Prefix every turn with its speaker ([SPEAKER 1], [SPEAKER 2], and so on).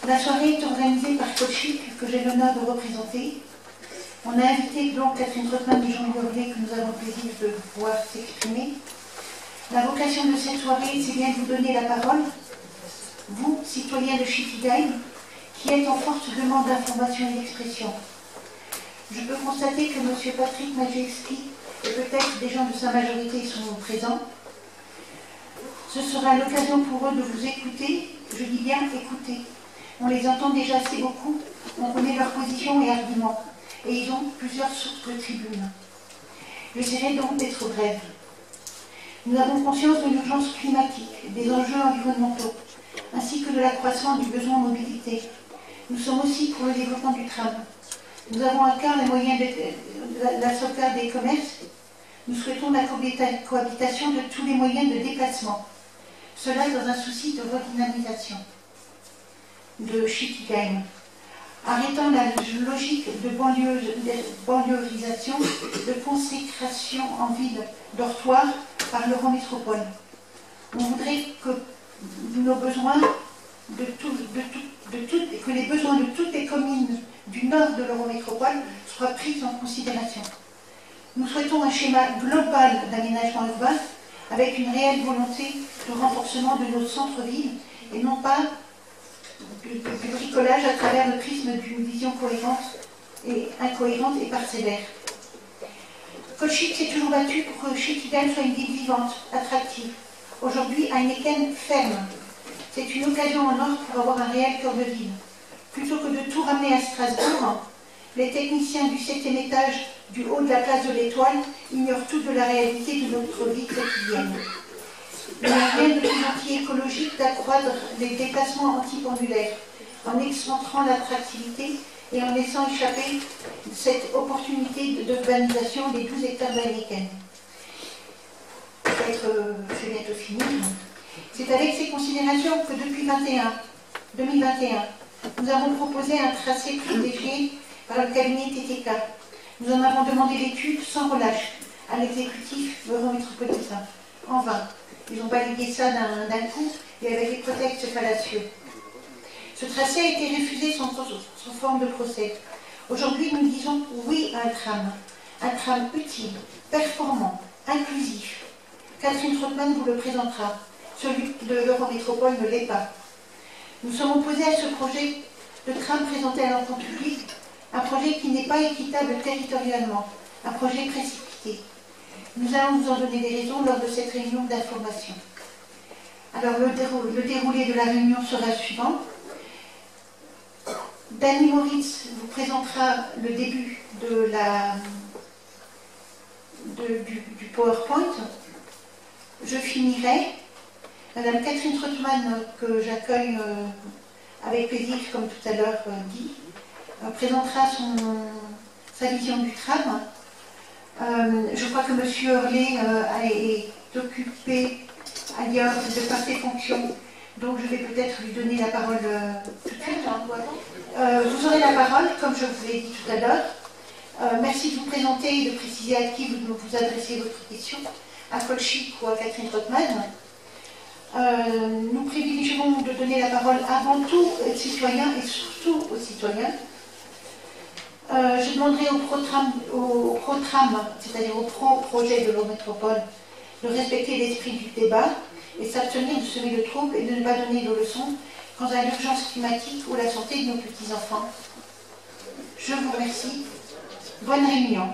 [SPEAKER 1] La soirée est organisée par Colchic, que j'ai l'honneur de représenter. On a invité donc Catherine Trottmann et Jean Hurlet, que nous avons le plaisir de voir s'exprimer. La vocation de cette soirée, c'est bien de vous donner la parole, vous, citoyens de Schiltigheim, qui êtes en forte demande d'information et d'expression. Je peux constater que M. Patrick Majewski et peut-être des gens de sa majorité sont présents. Ce sera l'occasion pour eux de vous écouter, je dis bien écouter. On les entend déjà assez beaucoup, on connaît leurs positions et arguments, et ils ont plusieurs sources de tribunes. J'essaierai donc d'être brève. Nous avons conscience de l'urgence climatique, des enjeux environnementaux, ainsi que de l'accroissement du besoin en mobilité. Nous sommes aussi pour le développement du tram. Nous avons à cœur les moyens de la sauvegarde des commerces. Nous souhaitons la cohabitation de tous les moyens de déplacement. Cela dans un souci de redynamisation de Schiltigheim. Arrêtant la logique de banlieusisation, de consécration en ville dortoir par l'Eurométropole. On voudrait que nos besoins que les besoins de toutes les communes du nord de l'Eurométropole soient pris en considération. Nous souhaitons un schéma global d'aménagement urbain avec une réelle volonté de renforcement de nos centres-villes et non pas du bricolage à travers le prisme d'une vision incohérente et parcellaire. Colchic s'est toujours battu pour que Schiltigheim soit une ville vivante, attractive. Aujourd'hui, Heineken ferme. C'est une occasion en or pour avoir un réel cœur de ville. Plutôt que de tout ramener à Strasbourg, les techniciens du 7e étage du haut de la place de l'Étoile ignorent tout de la réalité de notre vie quotidienne. Il n'y a rien de plus anti-écologique d'accroître les déplacements antipendulaires en excentrant l'attractivité et en laissant échapper cette opportunité d'urbanisation des 12 hectares d'Heineken. Peut-être c'est bientôt fini. C'est avec ces considérations que depuis 2021, nous avons proposé un tracé privilégié par le cabinet TTK. Nous en avons demandé l'étude sans relâche à l'exécutif eurométropolitain. En vain. Ils ont balayé ça d'un coup et avec des prétextes fallacieux. Ce tracé a été refusé sous forme de procès. Aujourd'hui, nous disons oui à un tram utile, performant, inclusif. Catherine Trottmann vous le présentera. Celui de l'Eurométropole ne l'est pas. Nous sommes opposés à ce projet de tram présenté à l'enfant public, un projet qui n'est pas équitable territorialement, un projet précipité. Nous allons vous en donner des raisons lors de cette réunion d'information. Alors, le déroulé de la réunion sera suivant. Dany Moritz vous présentera le début du PowerPoint. Je finirai. Madame Catherine Trottmann, que j'accueille avec plaisir, comme tout à l'heure dit, présentera sa vision du tram. Je crois que M. Hurlet est occupé ailleurs de par ses fonctions, donc je vais peut-être lui donner la parole tout de suite. Vous aurez la parole, comme je vous l'ai dit tout à l'heure. Merci de vous présenter et de préciser à qui vous adressez votre question, à Colchic ou à Catherine Trottmann. Nous privilégierons de donner la parole avant tout aux citoyens et surtout aux citoyens. Je demanderai au ProTram, c'est-à-dire au projet de l'Eurométropole, de respecter l'esprit du débat et s'abstenir de semer le trouble et de ne pas donner de leçons quant à l'urgence climatique ou la santé de nos petits-enfants. Je vous remercie. Bonne réunion.